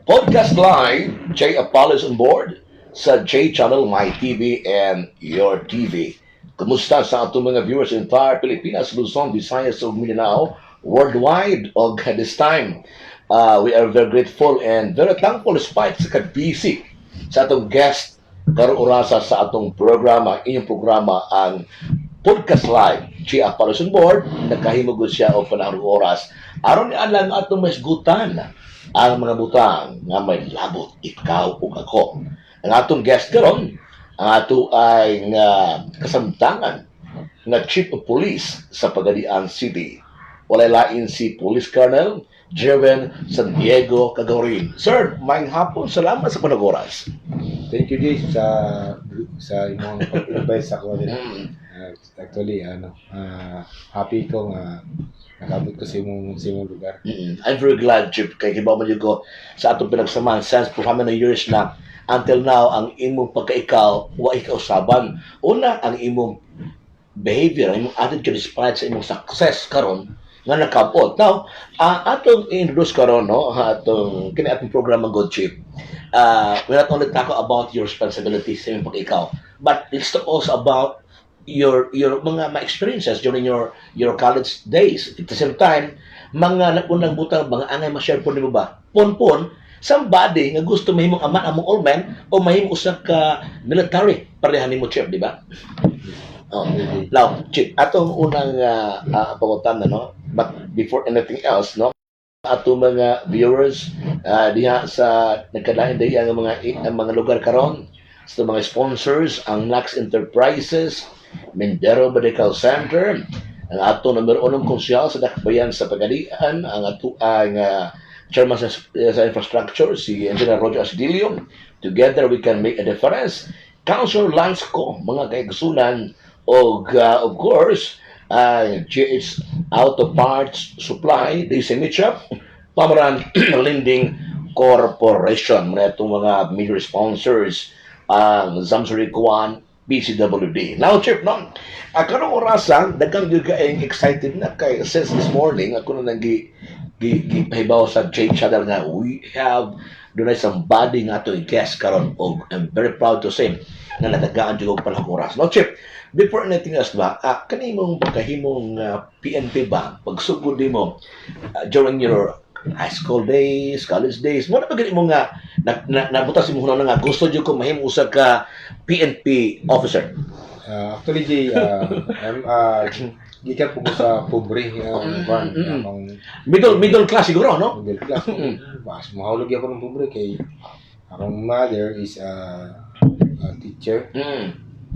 Podcast Live, Jay Apalos on board sa J Channel, My TV, and Your TV. Kumusta sa atong mga viewers in entire Pilipinas, Luzon, Visayas, ug Mindanao, worldwide, og this time, we are very grateful and very thankful despite sa busy sa atong guest karong orasa sa atong programa, inyong programa, ang Podcast Live. Jay Apalos on board, nakahimugod siya o panahon oras. Aron ni alang atong masgutan ang mga butang nga may labot ikaw ug ako. Ang atong guest karon, ang ato ay nga kasamtangan nga Chief of Police sa Pagadian City. Walay lain si Police Colonel Jerwin San Diego Cagarin. Sir, maayong hapon. Salamat sa panagoras. Thank you, Jay, sa imong pag-invite sa ko. Actually, happy ko nga nakabot ko sa imong lugar. I'm very glad, Chip, kay kibaw man yun ko sa atong pinagsamahan since for how many years na until now, ang imong pagkaikaw, wa ikaw saban. Una, ang imong behavior, ang imong attitude despite sa imong success karon nga nakabot. Now, atong introduce karon no, atong kini atong programa God Chip. We not only talk about your responsibilities sa imong pagkaikaw, but let's talk also about your mga experiences during your college days. At the same time, mga napunang butang, mga angay ma-share po nimo ba? Pon somebody nga gusto mahimong aman among all men o mahimong usa ka military pareha nimo, Chip, di ba? Oh. Now, Chip, atong unang pangutan na, no? But before anything else, no? Atong mga viewers diha sa nagkalain diha ang mga lugar karon sa mga sponsors, ang Nax Enterprises, Mindero Medical Center, ang ato numero 1 konsyal sa Dakbayan sa Pagadian, ang ato ang chairman sa infrastructure, si Engineer Roger Asdilio. Together we can make a difference. Councilor Lansco, mga kaigsunan, of course, GH Auto Parts Supply, DC Mitchup, Pamaran Lending Corporation, mga itong mga major sponsors, ang Zamsuri Kuan, PCWD. Now, Chip, no? Karong orasan, dagang kaayong excited na kay since this morning, ako na gipahibaw sa J Channel nga we have doon ay somebody nga ito guest karon og I'm very proud to say na natagaan dyan og palang oras. Now, Chip, before anything else ba, kanimong kahimong PNP ba, pagsugod mo during your high school days, college days, mo na ba ganit mo nga nabutas mo na nga gusto dyan ko mahim usa ka PNP officer? Actually, Jay, I'm gikan po ko sa pobre Middle class siguro, no? middle class. Mas mahulog ako ng pobre kay akong mother is a teacher.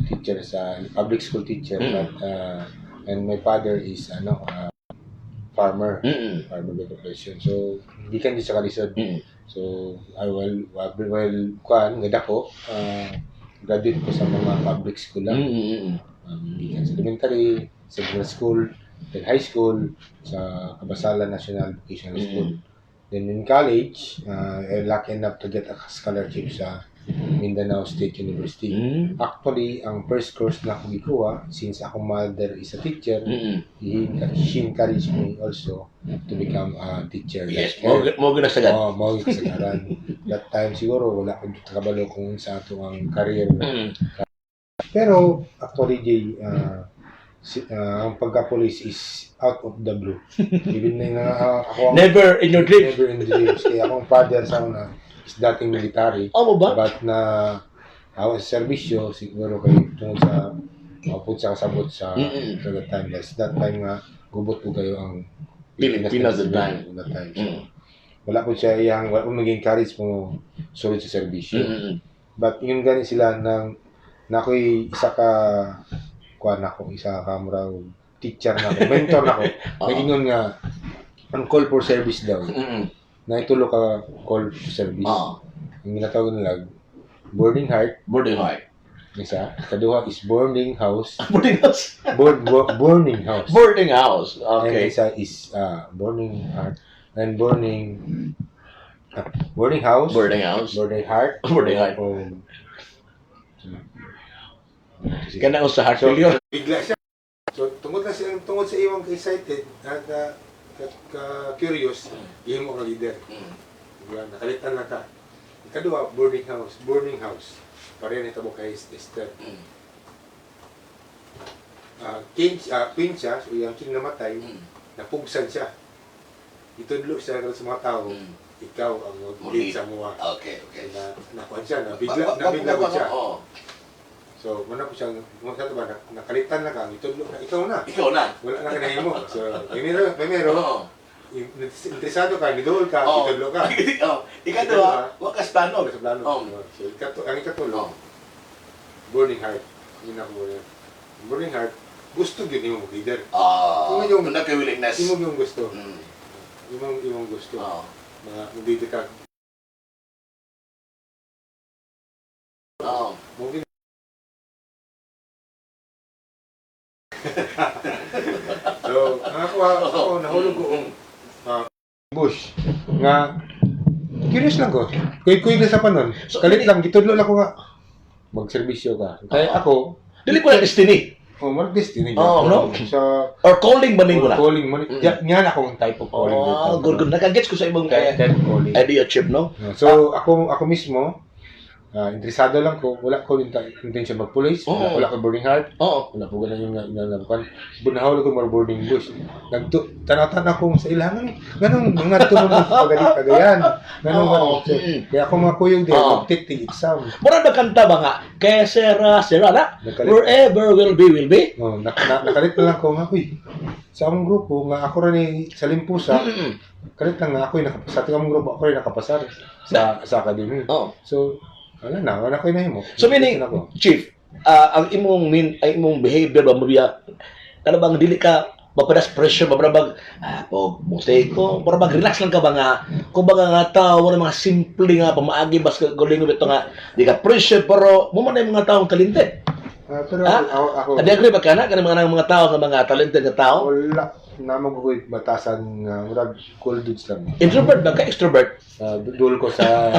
Teacher sa public school teacher, but and my father is farmer occupation. So hindi kan sa kalisod. So I will kuan gadako graduate ko sa mga public school lang. Gikan sa elementary, secondary school, then high school sa Kabasalan National Vocational School. Then in college, I lucky enough to get a scholarship sa Mindanao State University. Actually, ang first course na akong gikuha, since akong mother is a teacher, she encouraged me also to become a teacher. Yes, mo ginasagad. Mo ginasagaran. That time siguro wala akong kabalo kung sa ato ang career. Pero actually, Jay, ang pagka-police is out of the blue. Even na ako Never in your dream. never in the dreams. Kaya akong father sa una is dating military. Mo ba? But na ako sa serbisyo, siguro kay tungkol sa maput sa kasabot sa that time. That time nga, gubot ko kayo ang Pilipinas that time. That time. So, wala po siya wala po maging courage mo solid sa serbisyo. But yun gani sila na ako'y isa ka murag teacher na ako, mentor na ako. Nagingon nga, ang call for service daw. Na itulo ka call for service. Ang ginatawag nila, boarding heart. Boarding heart. Isa. Kaduha is boarding house. Boarding house. Boarding house. Boarding house. And Okay. isa is boarding heart. And boarding house. Boarding house. Boarding heart. Boarding heart. Kana ko sa heart So, failure. bigla siya. So, tungkol sa iwang excited at curious, yung mga leader. Yan, nakalitan lang ka. Ikaduha, boarding house. Boarding house. Pareho nito mo kay Esther. Queen siya, so yung king namatay, napugsan siya. Itudlo siya sa mga tao, ikaw ang mag-lead sa mga. Okay. Nakuha siya, nabigla ko siya. Oo. So, muna ko siya, nakalitan na ka, itudlo na, ikaw na. Ikaw na. Wala na kanahin mo. So, primero, Oo. interesado ka, nidool ka, Oo. itudlo ka. Ikaduha, wakas plano. Sa plano. Oo. So, ang ikatulo, Oo. burning heart. Yun ako burning heart, gusto yun yung leader. Yung nagka-willingness. Yung gusto. Yung gusto. Oo. Mga leader ka. Oo. Mungkin so, ako nahulog ko bush nga curious lang ko. Kuy na sa panon. So, Kalit lang gitudlo lang ko nga magserbisyo ka. Kaya ako, Dili ko na destiny. mag destiny. No? So, Or calling ba nimo na? calling mo. Yan akong type of calling. Good. Nakagets ko sa imong Type of calling. idea, Chip, no? So, ako mismo, interesado lang ko, wala ko intention mag-police, wala ko boarding heart, Oo. wala po ganun yung nalakuan. Bunahawal ko mga boarding bush. Tanaw-tanaw ko sa ilangan, ganun, mga tunong pagayan. Ganun. Kaya ako mga kuyog din, mag-take exam. Mura na kanta ba nga? Que sera, na? Nakalit. Wherever will be. Nakalit na lang ko nga, sa among grupo, nga ako rin sa Limpusa, kalit lang nga ako sa among grupo, ako rin nakapasar sa academy. Oo. So, wala ko inahimo. So meaning, Chief, ang imong behavior ba mabiya, ano bang dili ka mapadas pressure ba bag mustay ko para mag-relax lang ka ba nga kung baga nga tao wala mga simple nga pamaagi bas galing bito nga di ka pressure pero mo man yung mga taong talented. Pero ako Agree ba ka na kanang mga tao nga mga talented nga tao? wala na magugoy batasan nga murag cool dudes lang. Introvert ba ka extrovert? Dul ko sa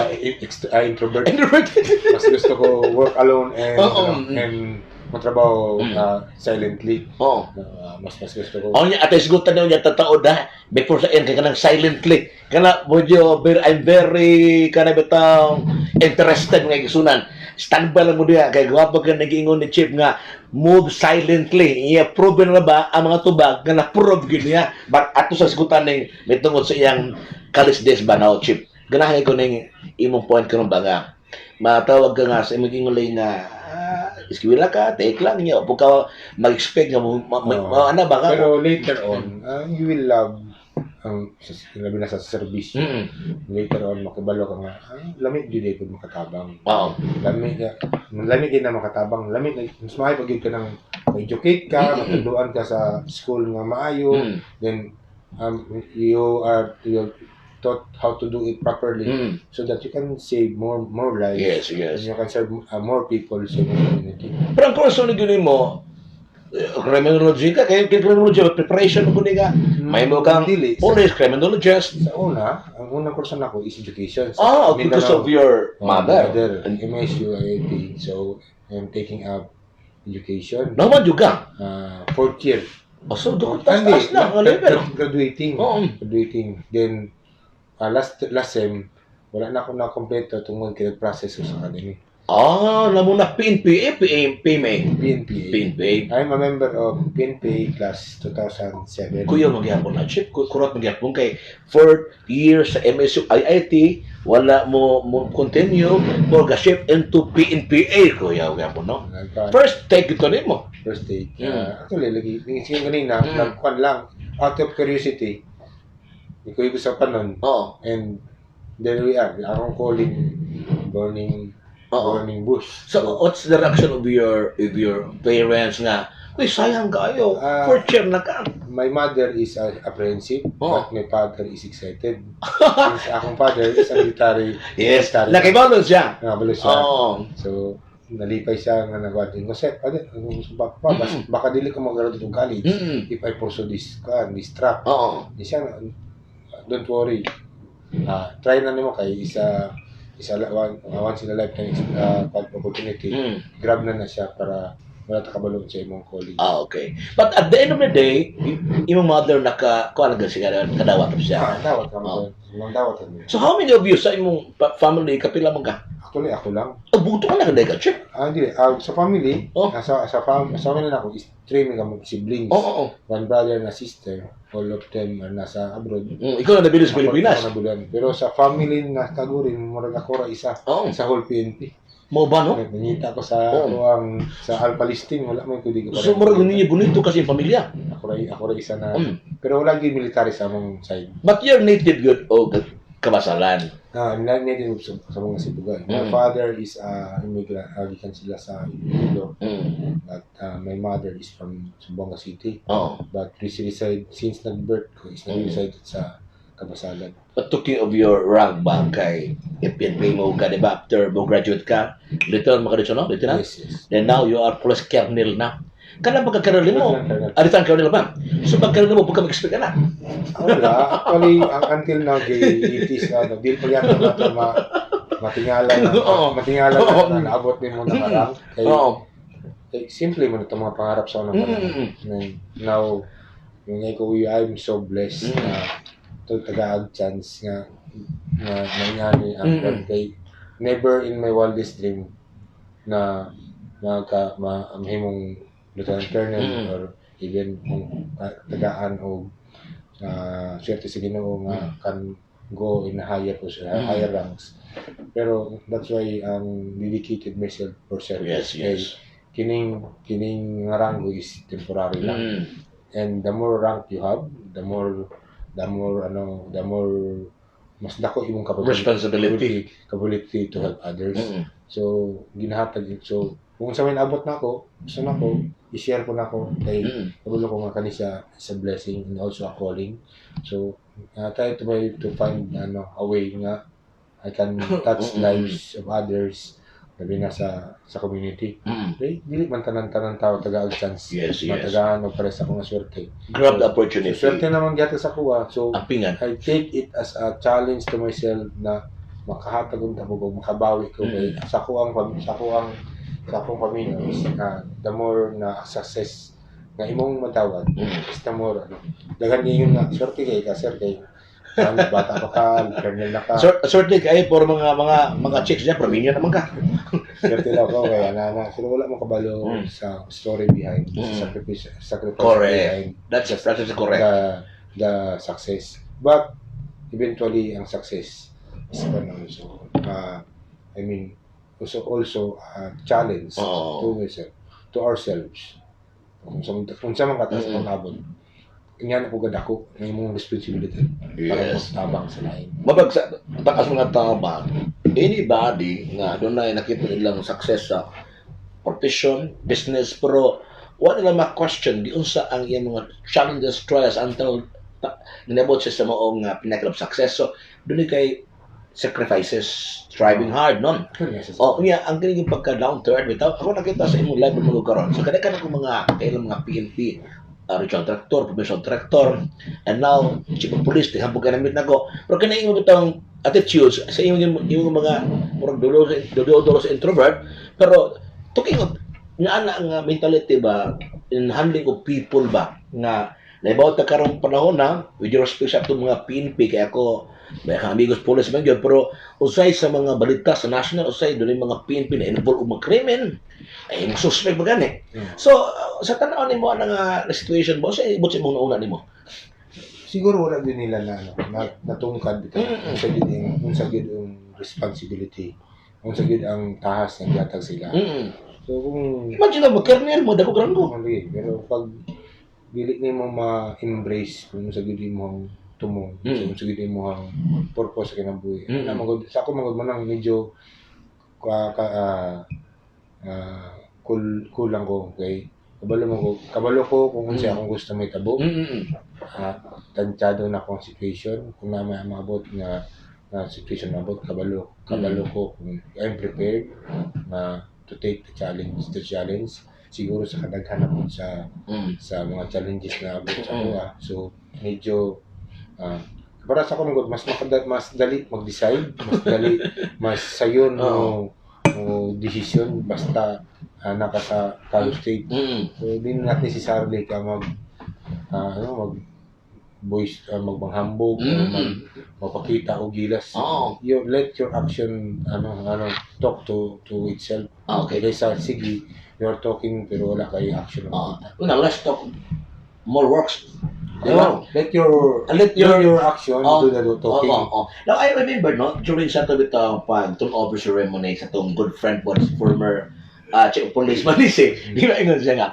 introvert. Introvert. Mas gusto ko work alone and and matrabaho silently. Oh. Mas gusto ko. Niya at least gutan niya tatao da before sa end kay kanang silently. Kana modyo I'm very kana bitaw interested nga gisunan. Standby lang mo diya kay gwapo ka nag-ingon ni Chip nga move silently. Iya proven na ba ang mga tubag nga na-prove gid niya. But ato sa sigutan ning mitungod sa iyang kalisdes ba now Chip. Ganahan ko ning imong point karon ba nga matawag ka nga sa imong ingolay nga iskiwila ka, take lang niya. Huwag ka mag-expect nga ano ba ka? Pero later on, you will love labi na sa service. Later on, makibalo ka nga, lamig yun ay makatabang. Wow. Lamig yun na makatabang. Lamig, mas mahal pag yun ka ng educate ka, matuduan ka sa school nga maayo, then you're taught how to do it properly so that you can save more lives. Yes. And you can serve more people sa community. Pero ang kurso na gano'n mo, criminology ka, kaya criminology, preparation mo ka. May mo kang Dili. police, criminologist. Sa ang unang kurso na ko is education. Because of your mother. MSU, IIT. So, I'm taking up education. Naman juga. 4th year. So, doon taas na, ang level. Graduating. Oo. Graduating. Then, last sem, wala na ako na-kompleto tungkol kaya process ko sa academy. Namuna PNPA, PMA. PNPA. I'm a member of PNPA class 2007. Kuya magyapon na, Chip. Kurot magyapon kay 4th year sa MSU IIT, wala mo continue for the shift into PNPA, kuya magyapon, no? First take ito rin mo. First take. Actually, lagi, sige kanina, nagkuhan lang, out of curiosity, ikuy ko sa panon, and there we are, akong calling burning bush. So, what's the reaction of your parents nga? Uy, sayang kayo. 4th year na ka. My mother is apprehensive, but my father is excited. Since akong father is a military. Yes, nakibalo siya. Nakibalo siya. So, nalipay siya nga nagwading. Kasi, baka dili ko mag-graduate ng college if I pursue this track. Di siya, don't worry. Try na nimo kay once in a lifetime opportunity. Grab na siya para wala ta kabalo sa imong colleague. Okay. But at the end of the day, imong mother kuha na siya, kadawat siya. Dawat kami sa dawat kami. So how many of you sa imong family kapila man ka? Actually ako lang. Buto ka na ka, chip. Hindi, sa family, Oh. sa family na ako, is 3 mga siblings. Oo. One brother na sister, all of them are nasa abroad. Ikaw na nabili sa Pilipinas. Ako na bulan. Pero sa family na kagurin, murag ako ra isa Oo. sa whole PNP. Mo ba, no? Nangita ko sa Oo. sa Alpha listing, wala man kundi ko. So, murag ninyo bonito kasi yung pamilya. Ako ra isa na. Mm. Pero wala gyud military sa among side. But you're native good o kabasalan. Native sa mga Sibugan. My father is immigrant, gikan sila sa Iloilo. But my mother is from Zamboanga City. Oh. But reside since nag-birth ko is nag-reside sa Kabasalan. But talking of your rank ba kay PNP mo ka, di ba? After mo graduate ka, lieutenant mo ka dito, no? Lieutenant? Yes. Then now you are police colonel na. Kana pagka-colonel mo? Lieutenant. Lieutenant colonel ba? So pagka-colonel mo, pagka mag-expect ka na. Wala. Actually, until now, it is, dili pa yan na matingala Oo. na naabot din mo na marang. Oo. Simple mo na itong mga pangarap sa unang panahon. And now, yung ko, I'm so blessed na ito tagaag chance nga nangyari ang kay never in my wildest dream na mahimong lieutenant colonel or even kung tagaan o swerte sa Ginoo nga kan go in higher higher ranks. Pero that's why dedicated myself for service. Yes. Kining nga rango is temporary lang. And the more rank you have, the more mas dako imong Responsibility. capability to help others. So ginahatag so kung sa may abot na ako, gusto na ko i-share ko na ako kay kabalo ko nga kani siya is a blessing and also a calling. So try to find a way nga I can touch lives of others labi na sa community. Dili man tanan tao tagaag chance. Yes. Matagaan o para sa akong swerte. Grab the opportunity. Swerte naman gyud sa kuha. So Apingan. I take it as a challenge to myself na makahatag og tabog og makabawi ko kay sa akong pamilya is the more na success nga imong matawag is the more daghan niyo na swerte kay sir kay bata pa ka, kernel na ka. Swerte kay for mga chicks niya, probinya naman ka. Swerte lang ko kaya sila wala mo kabalo sa story behind, sacrifice Correct. behind That's correct. the success. But eventually ang success is so I mean also challenge to myself, to ourselves. Kung sa mga katas pangabot, kanya na po ganda ko ng imong responsibility para mas tabang sa lain. Mabag sa takas mga tabang, anybody nga doon na nakita nilang success sa profession, business, pero wala nila ma-question di unsa ang iyang mga challenges, trials until ninabot siya sa maong pinnacle of success. So, doon kay sacrifices, striving hard, non? Ang kinig pagka-down to earth, ako nakita sa imong live mo karon. So, kada-kada ko mga PNP, regional director, provincial director, and now, chief of police, tihambog ka namit na ko. Pero kinaing mo itong attitudes sa imong mga murag dulo sa introvert, pero talking of nga mentality ba, in handling of people ba, nga naibawat na karong panahon na, with your respect sa itong mga PNP, kaya ako, may amigos police man yun, pero usay sa mga balita sa national, usay doon yung mga PNP na involved o mga krimen, ay yung suspect ba gani. So, sa tanaw ni mo na situation mo, sa ibot sa mong nauna ni mo? Siguro wala din nila natungkad bitaw. Kung sa gid yung responsibility, kung sa gid ang tahas ng gatag sila. So kung imagine mo, kernel mo, dako granggo. Pero pag dili nimo ma-embrace kung sa gid mo tumong, kung sa gid mo ang purpose sa kinabuhi. Sa ako magud man medyo kulang ko kay kabalo ko kung unsa akong gusto may tabo. Tansyado na akong situation kung na may maabot na situation na abot kabalo ko kung I'm prepared to take the challenge siguro sa kadaghan ako sa mga challenges na abot sa kuha. So medyo para sa ako mas dali mag-decide, mas dali mas sayon mo decision basta naka sa Calo State. So hindi not necessarily ka magbanghambog o magpakita o gilas. You let your action talk to itself. Okay. Kaysa sige, you're talking pero wala kay action. Una, let's talk more works. Let your action do the talking. Now, I remember, no, during sa tabi pag-turnover ceremony sa tong good friend was former chief of police man ingon siya nga,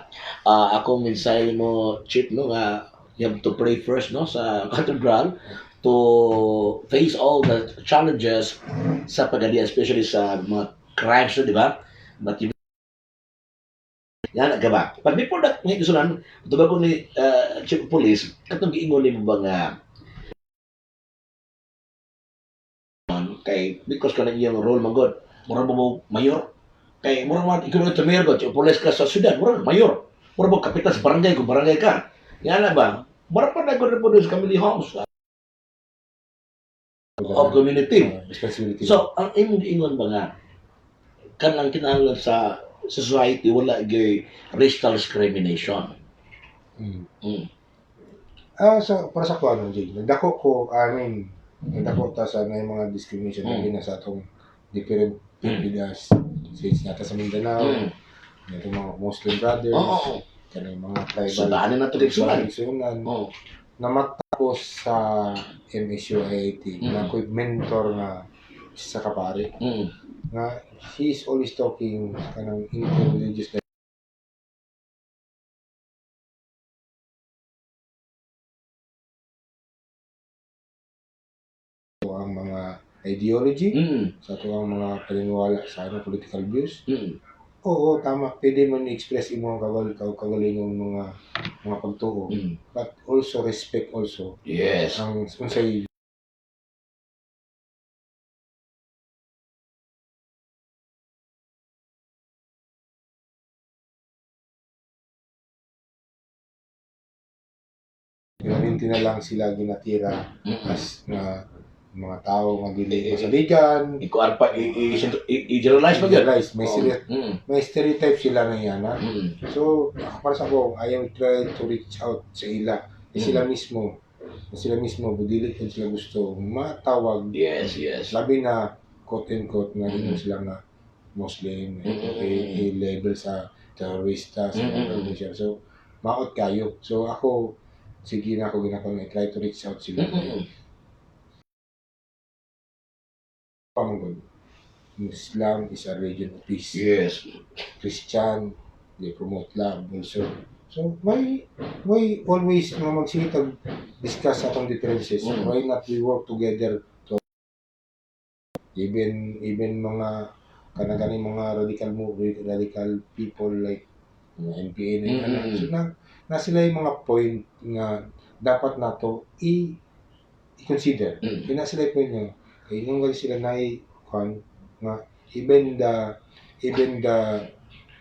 akong mensahe mo, chief, no, nga, you have to pray first, no, sa cathedral to face all the challenges sa pagalian, especially sa mga crimes, di ba? But you yan, gaba. But before that, ngayon gusto lang, ito ko ni Chief of Police, katong giingon mo ba nga kay, because ka na iyang role man god, mura mo mayor, kay mura man, ikaw na ito mayor god, Chief of Police ka sa syudad, mura mayor, mura mo kapitan sa barangay, kung barangay ka, yan na ba? Mura pa na god po sa family homes of community. So, ang imong giingon ba nga, kanang kinahanglan sa society wala gay racial discrimination. So para sa ko Jay, nagdako ta sa may mga discrimination na sa atong different Pilipinas, since nata sa Mindanao, itong mga Muslim brothers, kanang mga tribal. So daanin na to sunan. Namatapos sa MSU IIT, na ako'y mentor na sa kapare. Na he is always talking kanang interreligious ang mga ideology sa ang mga paniniwala sa political views. Oo, tama, pwede man i-express imong kagalingon mga pagtuo, but also respect also. Yes. Ang unsay Pinanti na lang sila ginatira as na mga tao nga dili masaligan. Ikuan pa i-generalize mo gyud. May stereotype sila na yan. So, para sa ako, I am try to reach out sa ila. Sila mismo budili kung sila gusto matawag. Yes. Labi na quote-unquote na hindi sila nga Muslim, i-label sa terrorista, sa organization. So, maot kayo. So, ako, sige na ako ginagawa, I try to reach out sila. Islam is a religion of peace. Yes. Christian, they promote love also. So, why always nga magsitag discuss atong differences? Why not we work together to even mga kanang mga radical people like NPA na so na sila yung mga point nga dapat nato i-consider. Kina sila yung point nga kay nung sila na nga even the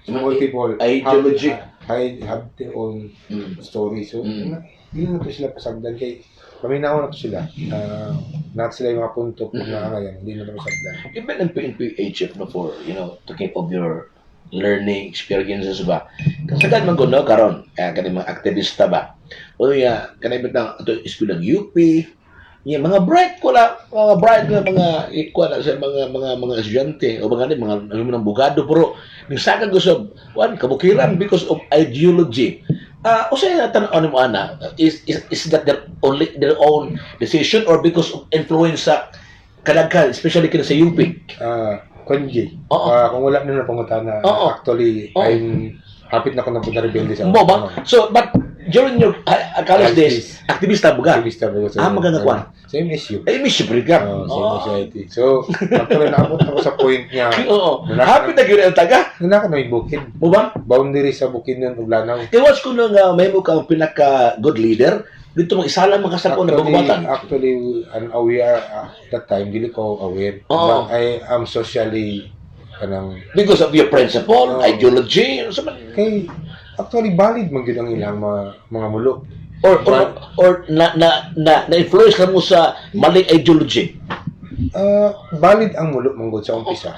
small people ideology have their own story. So, hindi na to sila pasagdan kay paminaw na to sila. Not sila yung mga punto na ngayon, hindi na to pasagdan. Even in PNP HF no for, talking of your learning experiences ba. Kasagad man kuno karon kani mga aktivista ba. O ya kanay bitang ato school ng UP. Mga bright mga ikuan sa mga estudyante o mga bugado pero nisagad ko sa kabukiran because of ideology. Usay na tan-on mo ana is that their own decision or because of influence sa kadaghan especially kina sa UP? Konji. Kung wala na pangutana, actually I'm hapit na ko na punta rebelde sa. So but during your college days, aktivista buga. Maganda kwan. Same issue. Issue breaker. Same society. So, actually naabot ako sa point nga. Happy na gyud ang taga. Nana ka na bukid. Mo ba? Boundary sa bukid nun ug Lanao. Iwas ko nga may mo kang pinaka good leader. Dito mag isa lang makasako na bagubatan. Actually, unaware that time, dili ko aware. But I am socially because of your principle, ideology, kay actually valid man gyud ang ilang mga mulo. Or na-influence ka mo sa maling ideology? Valid ang mulo manggod sa umpisa.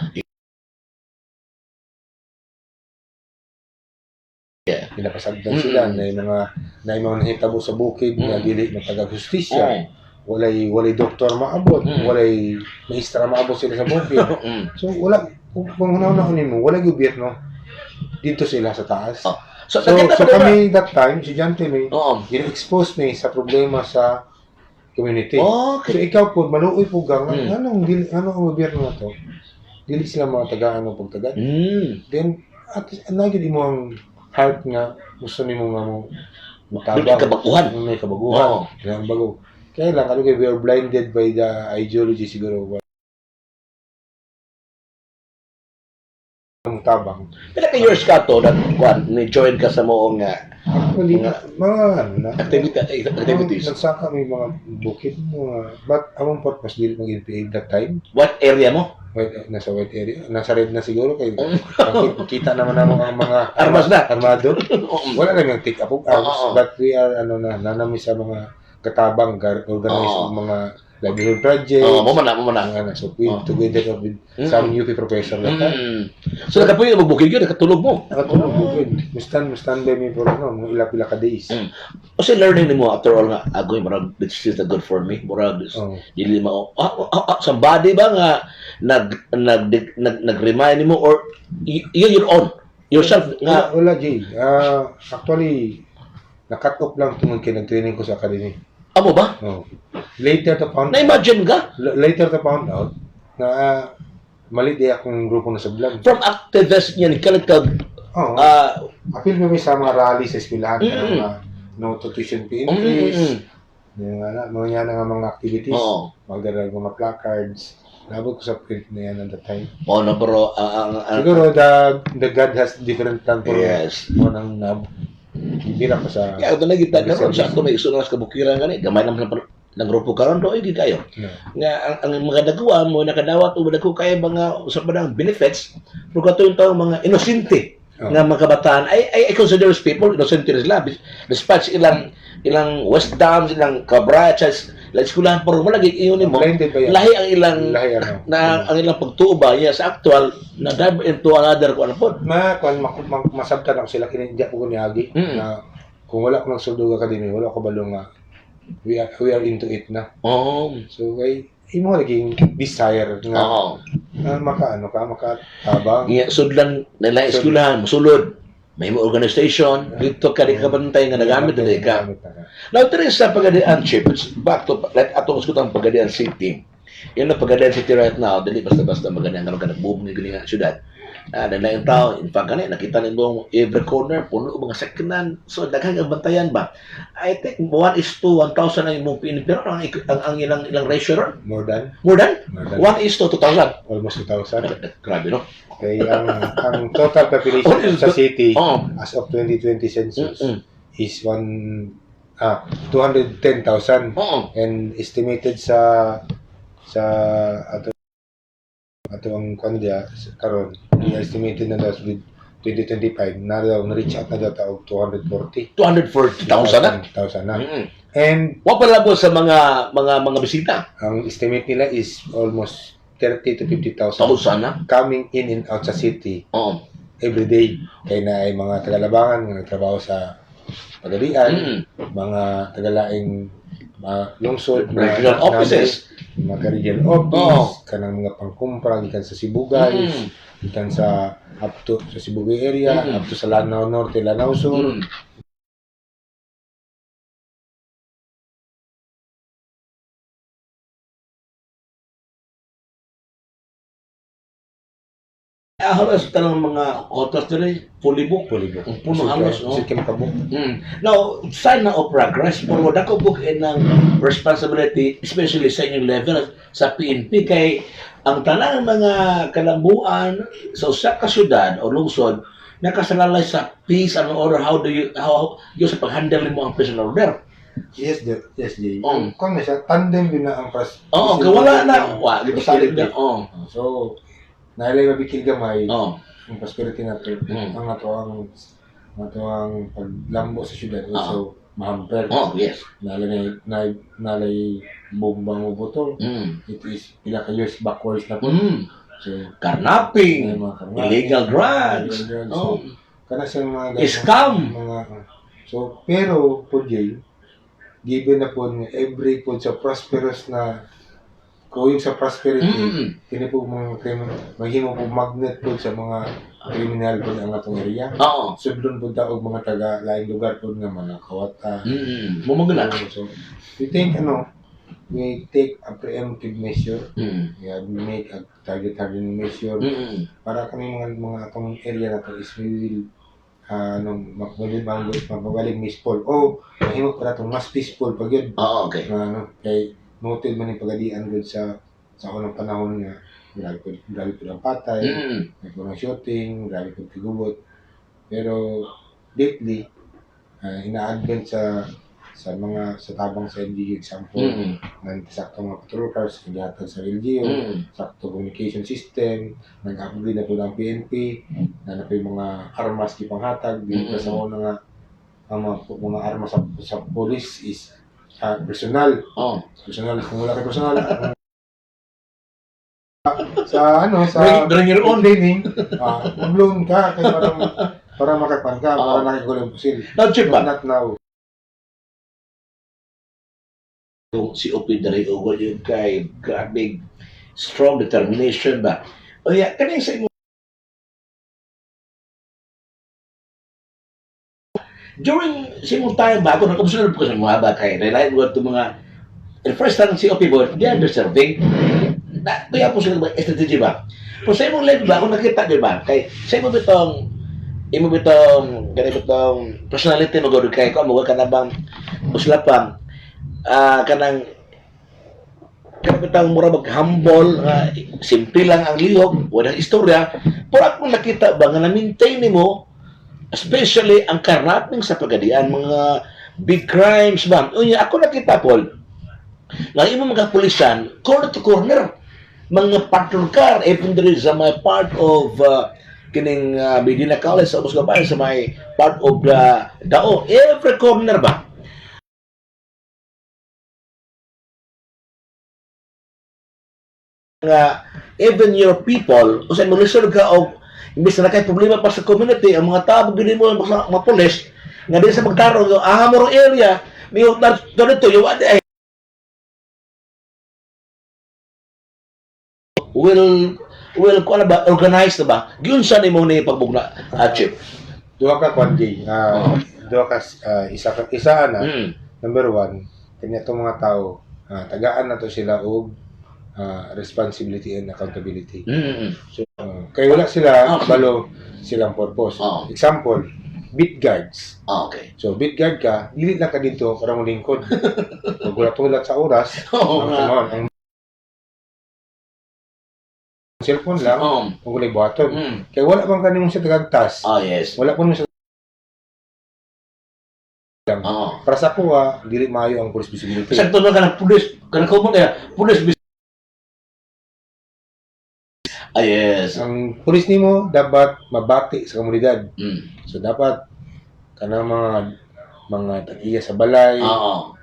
pinapasagdan sila, na mga nahitabo sa bukid na dili matagag-hustisya. Walay doktor maabot, walay maestra maabot sila sa bukid. So wala, kung hunahunahon mo, walay gobyerno dito sila sa taas. So kami that time, si John Tinoy, in-expose ni sa problema sa community. So ikaw po, maluoy po gang, anong gobyerno na to? Dili sila mga taga-ano pagtagat. Then, at naging mo ang heart nga, gusto ni mo nga mo matabang. May kabaguhan. Kaya bago. Kaya lang, we are blinded by the ideology siguro. Ang tabang. Pila ka years ka to, ni-join ka sa moong Actually, mga activities. Nagsaka may mga bukid, but among purpose, dili mag-NPA that time. What area mo? Nasa white area. Nasa red na siguro. Kaya kita naman naman ang mga armado. Wala lang yung take up of arms. But we are, nanami sa mga katabang, organized mga livelihood project. Mo man. So, we together with some UP professor that time. So, nakapuyo magbukid yun, nakatulog mo. Nakatulog bukid. Mustan by me for mga ila-pila ka days. Kasi learning ni mo, after all nga, agoy, marag, this is good for me. Marag, dili mo, somebody ba nga, nag-remind ni mo, or you're your own, yourself nga? Wala, Jay. Actually, nakat off lang tungkol kayo nag-training ko sa academy. Amo ba? Later to found Na-imagine ka? Later to found out na mali di akong grupo na sablan. From activist niya, nagkalatag. Appeal mo sa mga rally sa eskwelahan, no tuition fee increase, mga mga activities, magdala mga placards. Nabot ko sa print na yan at the time. Pero siguro the God has different plan for mo nang bira ko sa kaya ito na kita karon sa ato may iso na sa kabukiran gani gamay naman ng grupo karon do gid kayo nga ang mga dagwan mo nakadawat o dagko kay mga usab ba benefits pero katong tawo mga inosente nga mga kabataan I consider those people innocent sila despite ilang wisdom ilang kabrachas like eskwelahan pero malagi iyon mo lahi ang ilang ang ilang pagtuo sa actual na dive into another kung ano po masabtan ako sila kinindya ko niagi na kung wala ko nagsuldo ka din wala ko balong nga we are into it na so kay imo naging desire nga makatabang sudlan nila eskwelahan mosulod may mo organization dito ka di ka bantay nga nagamit na ka. Now there is sa Pagadian Chief, back to like atong skutang Pagadian City. Yan na Pagadian City right now, dili basta maganda nga nagbubuong gini nga syudad. Na yung tao, in fact kanina nakita nindong every corner puno mga secondhand. So daghang ang bantayan ba? I think 1:1,000 ang imong pero ang ilang ratio ron? More than 1:2,000. Almost 2,000. Grabe no. Okay, ang total population sa city as of 2020 census is 210,000 and estimated sa ato ang kandiya karon estimated na daw with 2025 na daw na-reach out na daw taog 240,000 na. And wa pala po sa mga bisita. Ang estimate nila is almost 30 to 50,000 na coming in and out sa city every day. Kaya na ay mga tagalabangan nga nagtrabaho sa Pagadian, mga tagalaing lungsod, regional offices, mga regional office, kanang mga pangkumpra gikan sa Cebu guys, gikan sa up to sa Cebu area, up to sa Lanao Norte, Lanao Sur. Halos tanong mga hotels dito, fully booked. Puno halos. Now, sign na of progress, pero dako book ng responsibility, especially sa inyong level sa PNP, kay ang tanang mga kalambuan sa usa ka syudad o lungsod, nakasalalay sa peace and order. How sa pag-handle mo ang peace and order? Yes, Jay. Kung siya, tandem din na ang wala na. So, nailay mabikil gamay ang prosperity nato ang ato ang paglambo sa syudad also mahamper nalay bombang mo botol it is pila ka years backwards na po so carnapping illegal drugs kana siyang mga Scam. mga so pero po Jay, given na po nga every po sa prosperous na going sa prosperity, kini po mga mahimo po magnet po sa mga kriminal po ang atong area. Oo. Sudlon po ta og mga taga laing lugar po nga mga kawata. Mumagana. So, we take a preemptive measure. We make a targeted measure para kami mga atong area na to is we will mabaling peaceful. Mahimo para itong mas peaceful pag yun. Okay. Kay noted man yung pagadian good sa unang panahon nga grabe po ang patay, may po ng shooting, grabe po tigubot. Pero lately, ina-advent sa tabang sa LGU example, ng sakto mga patrol cars, nagyatag sa LGU, sakto communication system, nag-upgrade na po ng PNP, na po yung mga armas kipanghatag, di pa sa una nga, ang mga armas sa police is personal. Personal, kung wala kay personal, sa Bring your own. training, mag-loan ka, kaya para makapan ka, para nakikulang pusil. Now, Chip ba? Not now. Si OP dari ugol yun kay grabe strong determination ba? O ya, kanina sa imo during simong time ba ako nag-observe ko sa mga ba kay rely ko to mga the first time si OP board they are deserving na kaya po sila ba strategy ba pero sa imong level ba ako nakita di ba kay sa imo bitong ganitong personality mo gud kay ko mo ka na bang uslapang kanang kapitang mura mag-humble simple lang ang lihok walang istorya pero ako nakita ba nga na-maintain mo especially ang karating sa pagadian, mga big crimes ba? Unya, ako nakita, Paul, nga imo mga pulisan, corner to corner, mga patrol car, even there is my part of kining Medina College sa Ubos Gabay, sa may part of Dao, every corner ba? Nga, even your people, kasi mo-listen ka o imbis na kay problema pa sa community, ang mga tao gini mo mga pulis nga di sa magtarong mo area may dito yung will ko na ba organized na ba gyud sa nimo ni pagbugna achieve Duha ka kwanji. Duha ka isa na. Number one, kanya itong mga tao, tagaan na to sila og responsibility and accountability. So, kaya wala sila balo silang purpose. Example, beat guards. Okay. So, beat guard ka, dili lang ka dito para mo lingkod. Pag wala tulat sa oras, ang cellphone lang, kung wala buhaton. Kaya wala bang kanimong sa tagagtas. Yes. Wala po mo sa para sa kuha, dili maayo ang police visibility. Sa tulo ka ng pulis, kanang common kaya pulis yes. Ang pulis nimo dapat mabati sa komunidad. So dapat kanang mga tagiya sa balay,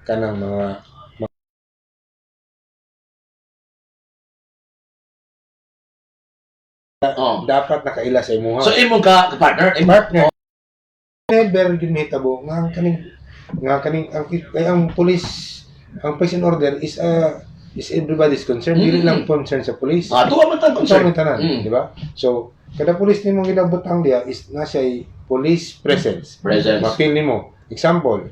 kanang mga dapat nakaila sa imuha. So imong ka partner, Never gid mahitabo nga kaning ang police ang and order is everybody's concern. Dili lang concern sa police. Tuwa man tang concern. Di ba? So, kada police nimo ginabutang diya is nasa police presence. Mapil nimo. Example,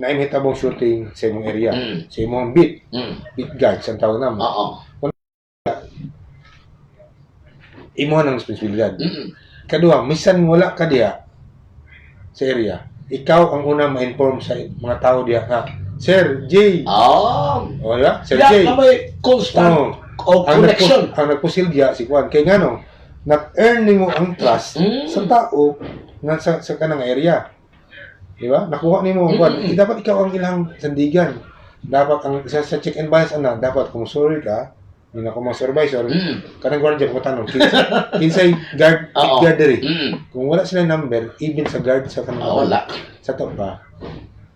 naimhitabong shooting sa imong area, sa imong beat guard sa tawag namo. Imo ang responsibilidad. Kadua, misan wala ka diya sa area, ikaw ang una ma-inform sa mga tao diya nga, Sir J. Wala? Sir J. May constant connection. Ang nagpusil diya si Juan. Kaya nga no, nag-earn mo ang trust sa tao nga sa kanang area. Di ba? Nakuha ni mo ang Juan. Dapat ikaw ang ilang sandigan. Dapat ang sa check and balance dapat kung sorry ka, hindi na ako mga supervisor, kanang guardian ko tanong, kinsay guard, guard diri. Kung wala sila number, even sa guard sa kanang wala. Sa top pa,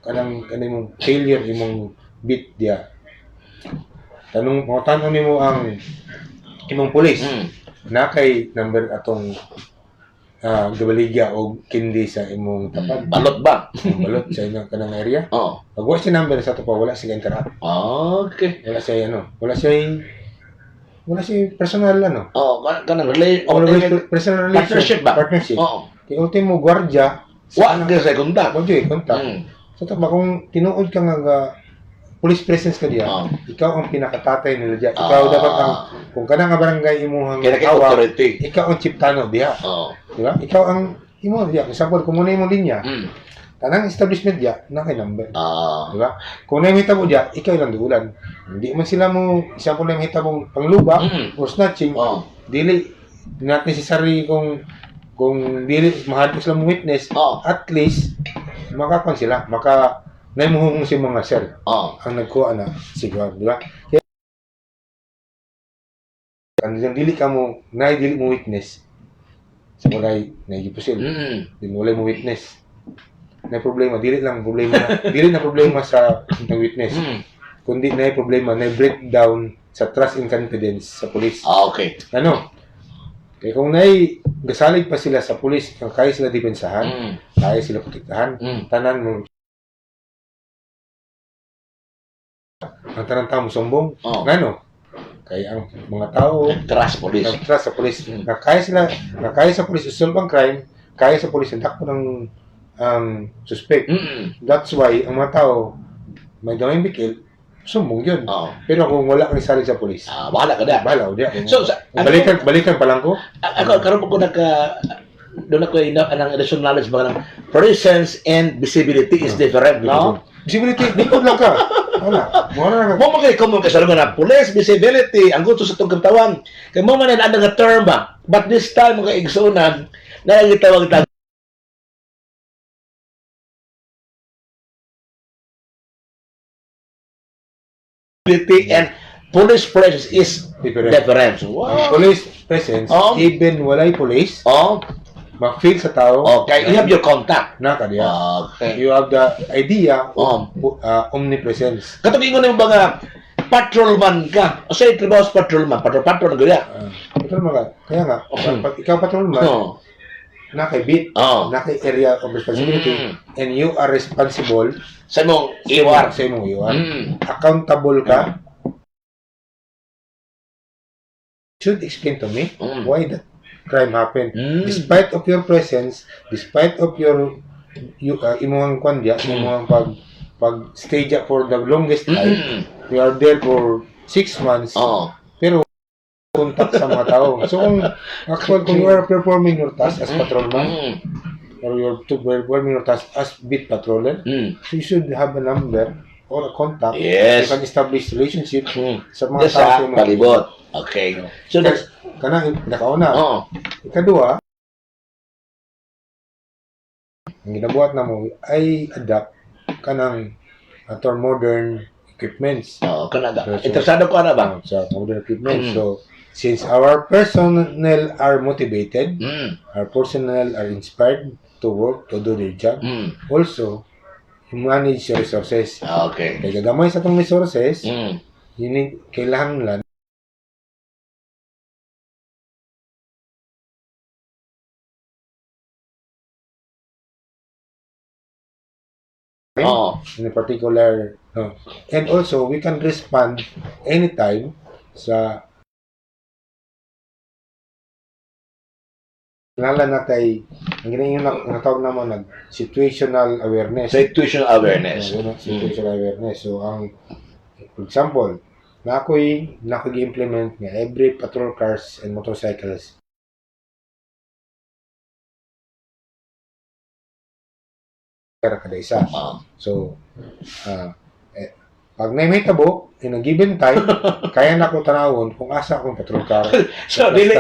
kanang mong failure imong beat dia. Tanong nimo ang imong pulis. Na kay number atong gabaligya o kindi sa imong tapad. Balot ba? Balot sa inyong kanang area. Oo. Pag wala siya number sa tupa, wala siya interact. Okay. Wala siya personal Oo, kanang personal partnership ba? Partnership. Oo. Kaya ultimo gwardiya, Wa ka sa kontak. Pwede, kontak. Sa tama, kung tinuod ka nga police presence ka diya, ikaw ang pinakatatay nila diya. Ikaw dapat kung ka na nga barangay imuhang Kaya kay authority. ikaw ang chiptano diya. Oo. Di ba? Ikaw ang imo diya. Example, kung muna imo linya, tanang establishment diya, na kay number. Di ba? Kung na mo diya, ikaw lang duulan. Hindi man sila mo, example na hita mong pangluba or snatching, dili, not necessary kung dili mahadlok sila mong witness, at least makakon sila, naimuhong si mga sir. Ang nagkuha na siguro, di ba? Kaya kanang dili mo witness. Sa mulay nagipusil. Di mo mo witness. Na problema, dili na problema sa ng witness. Kundi na problema, na breakdown sa trust and confidence sa police. Okay. Kaya kung gasalig pa sila sa police, kaya sila depensahan, kaya sila protektahan, tanan mo, ang tanang tao mo sumbong, kaya ang mga tao, trust police. Trust sa police, kaya sa police solve ang crime, kaya sa police dakpo ng suspect. That's why, ang mga tao, may gawing bikil, sumbong yun. Pero kung wala kang salig sa police, bahala ka na. Bahala ko diya. So, balikan pa lang ko. Ako, karoon po ko doon ako ang additional knowledge ba ng presence and visibility is different, no? Visibility, likod lang ka. Wala. Mo man kay common kay sarungan na police visibility ang gusto sa tong katawan. Kay mo man na nga term ba. But this time mga igsunan na gitawag ta visibility and police presence is different. Wow. Police presence, even walay police, ma-feel sa tao. Okay, you have your contact. Na kadiya. Okay. You have the idea of omnipresence. Katong ingon mo ba nga patrolman ka? O say trabaho sa patrolman, patrol na gaya. Patrolman ka. Kaya nga, pag ikaw patrolman, na kay beat, na kay area of responsibility, and you are responsible sa imong iwar. Sa imong iwar. Accountable ka. Should explain to me why that crime happened. Despite of your presence, despite of your imong kwandya, imong pag stay dyan for the longest time, you are there for 6 months, pero contact sa mga tao. So kung you are performing your task as patrolman, or you're performing your task as beat patroller, so you should have a number or a contact. Yes. You can establish relationship sa mga sa tao. palibot. Okay. So that's nakauna. Ikadua, ang ginabuhat na mo ay adapt ka ng modern equipments. Interesado ko na ba? Sa modern equipments. So, since our personnel are motivated, our personnel are inspired to work, to do their job, also, you manage your resources. Okay. Kaya gamay sa itong resources, kailangan lang in a particular and also we can respond anytime sa ngala na kay ang ginayon na tawag naman situational awareness. Situational awareness. Situational awareness. So for example, na ako'y implement nga every patrol cars and motorcycles kada isa. So, pag naimhitabo, in a given time, kaya na ko tanawon kung asa akong patrol car. So, dili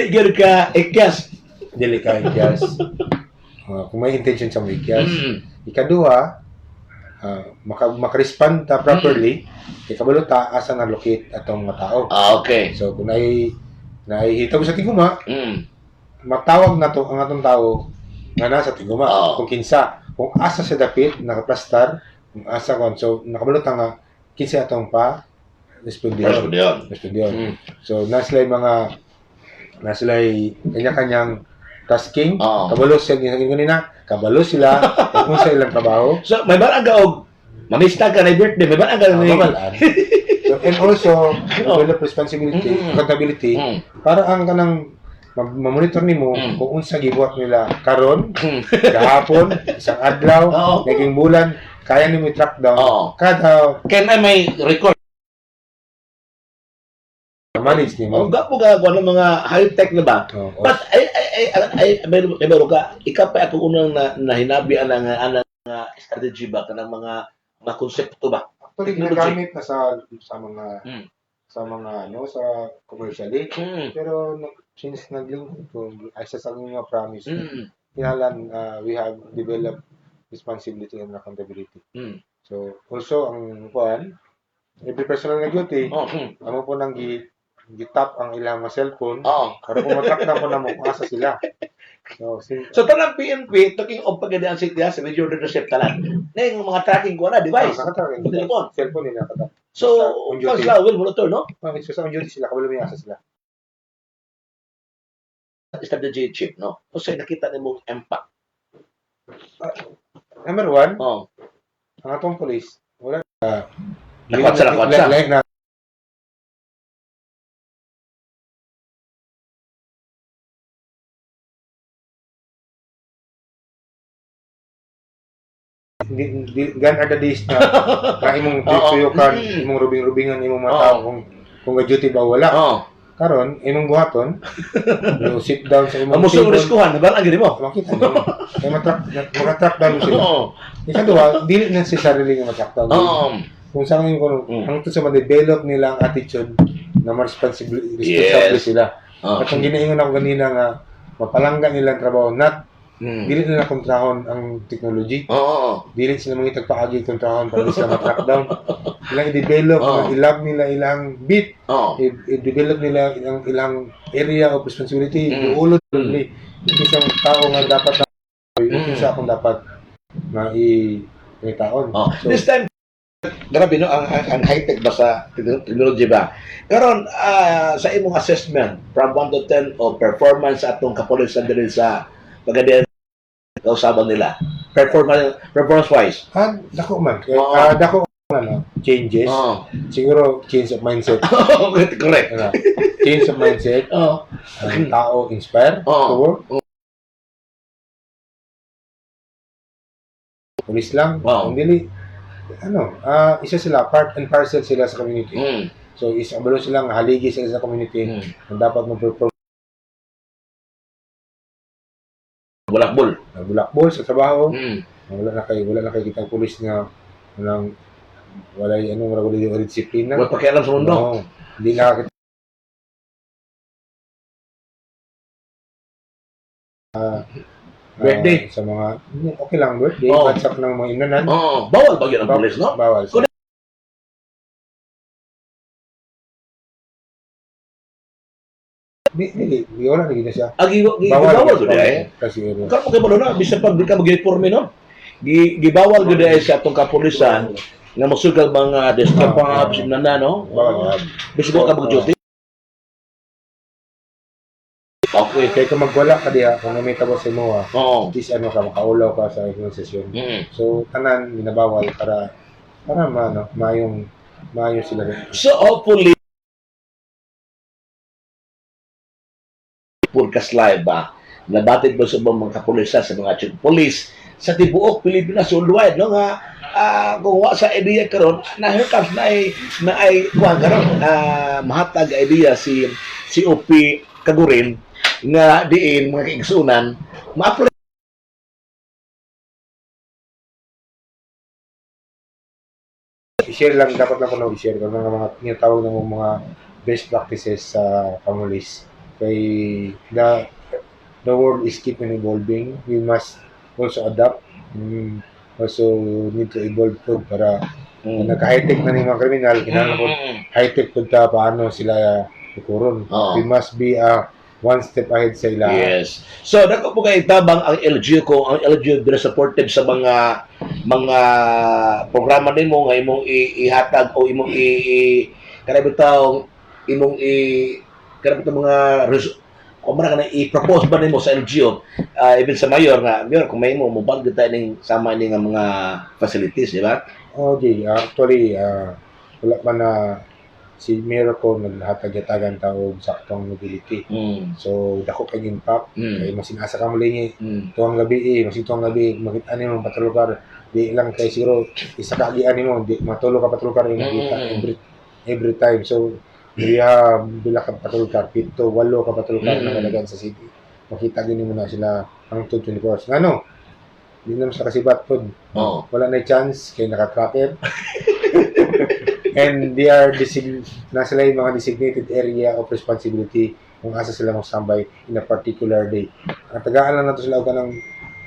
gyud ka ikyas. Dili ka ikyas. Kung may intention sa mga ikyas. Ikaduha, makarespond ta properly, ikabalo ta asa na-locate atong mga tao. Okay. So, kung nahihitabo sa tiguma, matawag na to ang atong tao nga nasa tiguma. Kung kinsa, kung asa sa dapit, nakaplastar, kung asa kon, so nakabalot nga kinsa atong pa respondiyon. So nasilay kanya-kanyang tasking, Oo. kabalo sila ganina, kabalo sila kung sa ilang trabaho. So, may ba ang gaog? Mamista ka na birthday, may ba ang gaog? Kabalaan. So, and also, develop responsibility, accountability, para ang kanang mamonitor nimo kung unsa gibuhat nila karon, gahapon, isang adlaw, Oo. naging bulan, kaya nimo i-track down Oo. kada Can I may record? manage Oh, nimo. gapo ka ng mga high-tech na ba? Oo. But meron ka, ikaw pa ako unang nahinabi ang strategy ba kanang mga konsepto ba? Actually, Technology. ginagamit na sa mga Mm. sa commercially. Pero since nag-link kung ay sa mga promise, Mm. kinalan we have developed responsibility and accountability. Mm. So also ang kuan, every personal na duty, Oh, amo po nang gitap ang ilang mga cellphone oh. para kung matrack na po na mo kung asa sila. So, So tanang PNP talking of pagdaan city sa video leadership talan. Na yung mga tracking ko na device. nakatrack Sa telepon. cellphone nila kada. So, On duty. mas lawil monitor, no? So sa on duty sila kabalo may asa sila. Strategy chip, no? O say nakita nimo impact. Number one, Oh. ang atong police, wala Nakwatsa. na gan are the days na imong tuyukan, imong rubing-rubingan imong mata kung duty ba wala. Oh. Karon imong buhaton, you sit down sa imong Amo sa riskuhan, ba ang gini mo? makita mo. Kay matrack down mo sila. Oo. Ikaduha, dili na si sarili nga matrack down. Kung saan yung ang to sa ma-develop nilang attitude na responsable sila. At ang ginaingon ako ganina nga mapalangga nilang trabaho, not dili nila kontrahon ang technology. Oo. Dili sila mga tagpaagi kontrahon para sila ma-track down. Ilang i-develop, ilab nila ilang beat, i-develop nila ilang area of responsibility, iulot nila. Isang tao nga dapat isa akong dapat na i-taon. So, This time, grabe no, ang high-tech ba sa technology ba? Karon sa imong assessment from 1 to 10 of performance atong kapulisan diri sa pagadian kausaban nila. Performance wise. dako man. Dako ano, changes. Siguro change of mindset. Correct. Change of mindset. Ang tao inspire to work. Pulis lang. Hindi isa sila, part and parcel sila sa community. So, isabalo silang haligi sila sa community na dapat mag-perform bulakbol sa trabaho. Wala na kay kitang pulis na wala yung disiplina. Wala pakialam sa mundo. No, hindi na birthday. Sa mga, okay lang birthday, WhatsApp ng mga inanan. Bawal ba yun ang pulis, no? Bawal. Hindi, wala na gina siya. Gibawal gud ay. Kasi Kamu kay mo na bisan pag di ka mag-uniforme no. Gibawal gud ay sa atong kapulisan nga magsugal mga deskapap na no. bawal. Bisan ka mag-duty. Okay. Kaya kung magwala ka diya, kung may tabo sa imo, Oo. at least makaulaw ka sa inyong session. So, tanan, minabawal para mayong sila rin. So hopefully podcast live ba nabatid ba sa mga kapulisan sa mga chief police sa tibuok Pilipinas worldwide no nga kung wa sa idea karon na here comes na ay kuan karon mahatag idea si OP Kagurin nga diin mga kaigsunan ma-apply I-share lang, dapat lang ko na i-share ko mga tinatawag ng mga best practices sa pangulis. Kay the world is keeping evolving. We must also adapt. Also need to evolve po para nagka-high-tech na ng mga kriminal, kinahanglan po high-tech po ta paano sila tukuron. We must be one step ahead sa ila. Yes. So dako po kay tabang ang LGU ko, ang LGU very supportive sa mga programa nimo nga imong ihatag o imong kanang bitaw imong kanang bitaw mga kung man na i-propose ba nimo sa LGU, even sa mayor nga, mayor kung may mo mobile kita ning sama ni nga mga facilities, di ba? Okay, actually, wala pa na si Mayor ko naghatag-yatagan taog saktong mobility. So, dako kay impact. Kay masinasa ka muli ni tuwang gabi masitong gabi, makita nimo patulugar. Di lang kay siguro, isa ka agian nimo, di matulog ka patulugar yung makita every time. So, diya bila ka patulugar, 7, 8 ka patulugar na kalagan sa city. Makita din mo na sila ang 24 hours. Ano? Di naman sa kasibat po. Wala na chance kay naka-tracker. And they are na sila yung mga designated area of responsibility kung asa sila magstambay in a particular day. Ang tagaan lang nato sila og kanang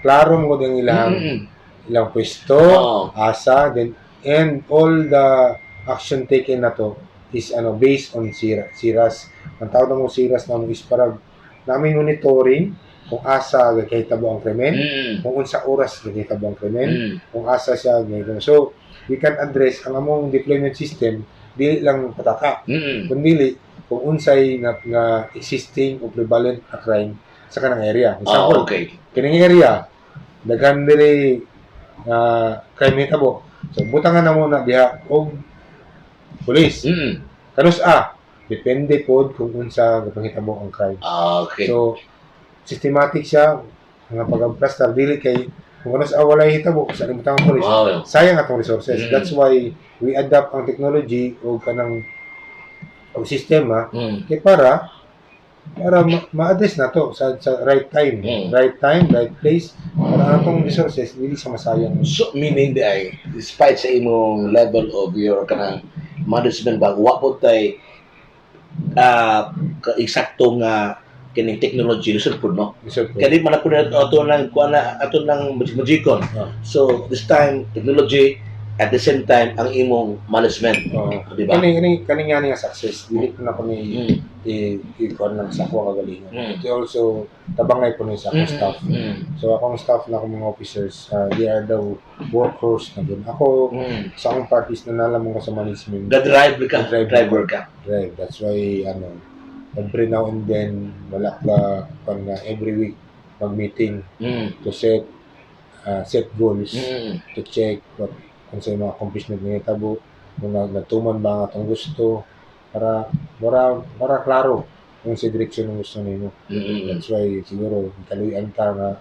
klaro mo yung ilang pwesto, asa, then and all the action taken na to is based on SIRAS. Ang tawag mo SIRAS na is para namin monitoring kung asa gagahitabo ang krimen, kung unsa oras gagahitabo ang krimen, kung asa siya gagahitabo. So, we can address ang among deployment system dili lang pataka, kundi kung unsay nga existing o prevalent na crime sa kanang area. Example, kining area, daghan diri crime hitabo. So, butangan na muna diha og police. Kanus depende pod kung unsa gapangitabo ang crime. So, systematic siya nga pag-plaster dili kay kung ano sa walay hitabo sa limitang police. Sayang atong resources. That's why we adapt ang technology o kanang sistema kay para ma-address na to sa right time. Right time, right place para atong resources dili sa masayang. So, meaning despite sa imong level of your kanang management ba, wa po tay eksakto nga kining technology lisod po, no? Kaya man po na ato ng magikon. So, this time, technology, at the same time, ang imong management. Di ba? Kaning nga success. Dili ko na kami i-ikuan lang sa ako kagalingan. It also, tabangay po ni sa akong staff. So, akong staff na akong mga officers, they are the workforce na dun. Ako, sa akong parties na nalaman ko sa management. Driver ka. Drive. That's why, every now and then, wala ka pang every week mag-meeting to set goals, to check what kung sa mga accomplishment ng tabo, kung natuman ba ang atong gusto, para klaro kung sa direksyon ng gusto nimo. That's why siguro kaluyan ta nga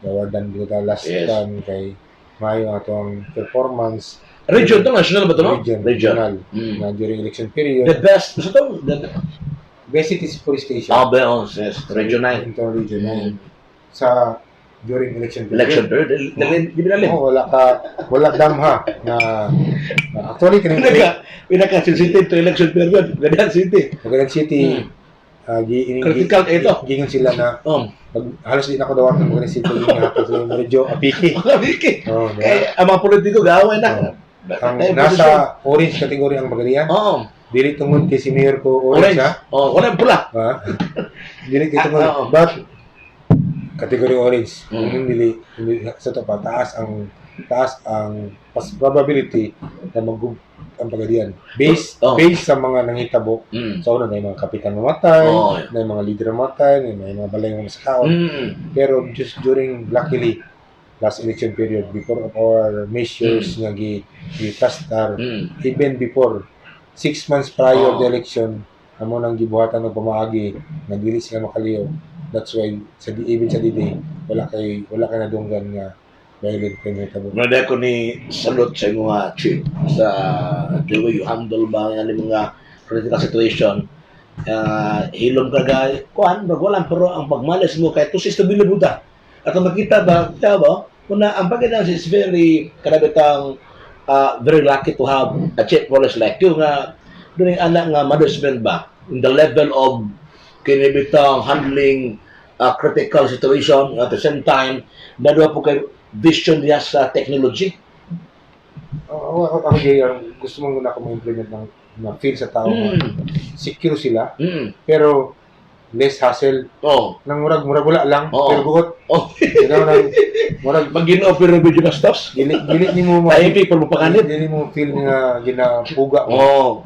gawadan dito last time kay mayo atong performance. Region to, national ba ito, no? Regional. Na during election period. The best, Best is police station. Yes. Regional. Regional. Sa during election period. Wala damha na actually pinaka-sensitive to election period. Ganyan City. Critical ito. Gingon sila na halos di na ako dawatan mo ganyan City nga sa medyo apiki. Kaya ang mga politiko gawin na. Ang nasa orange category ang magalian. Dili tungod kay si Mayor ko orange ha? Orange pula. Dili kay tungod. But, category orange. Hindi sa to pa, taas ang probability na ang pagadian. Based sa mga nangitabo. So, na may mga kapitan mamatay, na mga leader mamatay, na may mga balay mga masakaon. Pero just during, luckily, last election period, before our measures nga gi-tastar, even before 6 months prior to the election, amo nang gibuhatan ng pamaagi, nagdili sila makaliw. That's why even sa D-Day, wala kay nadunggan nga violent crime hitabo. Nada ko ni salute sa mga chief sa the way you handle ba ang mga critical situation. Hilom ka gay, wala pero ang pagmalas mo kay to stability buta. At makita ba, kuna ang pagkita is very karabitang very lucky to have a chief police like you nga doon yung anak nga management ba in the level of kinibitang handling critical situation at the same time nadwa po kay vision niya sa technology. Ako gusto mong na ako ma-implement ng feel sa tao secure sila pero less hassle. Nang murag wala lang pero buot. Murag mag-gino pero video gastos. Dili nimo people mo pakanit. Dili mo feel nga ginapuga.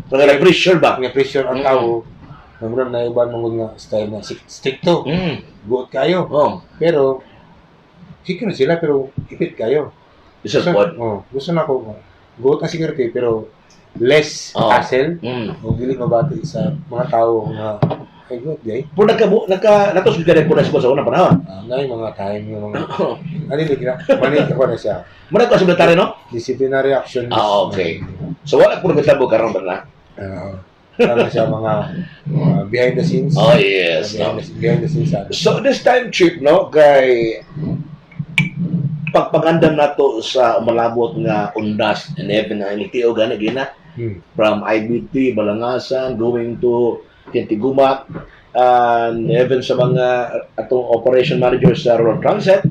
Para pressure ba? Nga pressure ang tao. Mura na iba nung nga style na stricto. Buot kayo. Oh, Pero, sige na sila, pero ipit kayo. isa pod. Gusto na ko, buot ang security, pero less Oh. hassle. O Mm. dili mabati sa mga tao nga, ay good day. Pero natos gid ko na sa una panahon. Na yung mga time, yung mga, ano yung manit ako na siya. Muna ko sa military, no? Disciplinary actions. Okay. So wala po nagtabo karon ba na? Ano siya mga behind the scenes. Oh yes, no. Behind the scenes. So this time trip, no, kay pagpangandam nato sa malabot nga undas and even na LTO gana gina from IBT Balangasan going to Tintigumat and even sa mga atong operation manager sa Road Transit,